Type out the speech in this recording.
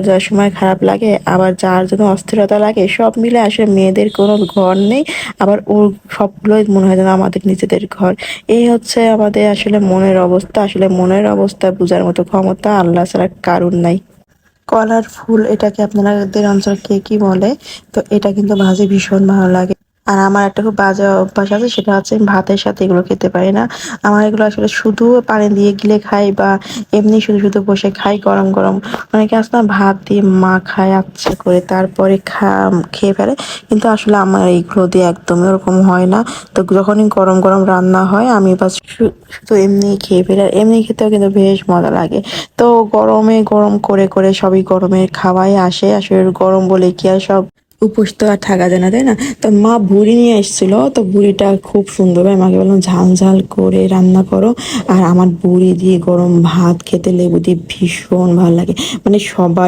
যার সময় খারাপ লাগে, আবার যার জন্য অস্থিরতা লাগে, সব মিলে আসলে মেয়েদের কোনো ঘর নেই। আবার ওর সবগুলোই মনে হয় যেন আমাদের নিজেদের ঘর। এই হচ্ছে আমাদের আসলে মনের অবস্থা। আসলে মনের অবস্থা বোঝার মতো ক্ষমতা আল্লাহ ছাড়া কারুর নাই। কলার ফুল, এটাকে আপনাদের অঞ্চল কে কি বলে? তো এটা কিন্তু ভাজি ভীষণ ভালো লাগে। আর আমার একটা খুব বাজে অভ্যাস আছে, সেটা হচ্ছে আমি ভাতের সাথে এগুলো খেতে পারি না। আমার এগুলো আসলে শুধু পানি দিয়ে গিলে খাই, বা এমনি শুধু শুধু বসে খাই গরম গরম। অনেকে আছে না ভাত দিয়ে মা খায় আচ্ছা করে, তারপরে খেয়ে ফেলে। কিন্তু আসলে আমার এইগুলো দিয়ে একদমই ওরকম হয় না। তো যখনই গরম গরম রান্না হয় আমি বাস শুধু এমনি খেয়ে ফেলি। আর এমনি খেতেও কিন্তু বেশ মজা লাগে। তো গরমে গরম করে করে সবই গরমের খাওয়াই আসে। আসলে গরম বলে কি আর সব উপোস তো আর থাকা যায় না, তাই না? তো মা ভুড়ি নিয়ে এসেছিল, তো ভুড়িটা খুব সুন্দর। আমি মাকে বললাম ঝাল ঝাল করে রান্না করো। আর আমার ভুড়ি দিয়ে গরম ভাত খেতে লেবু দিয়ে ভীষণ ভালো লাগে। মানে সবার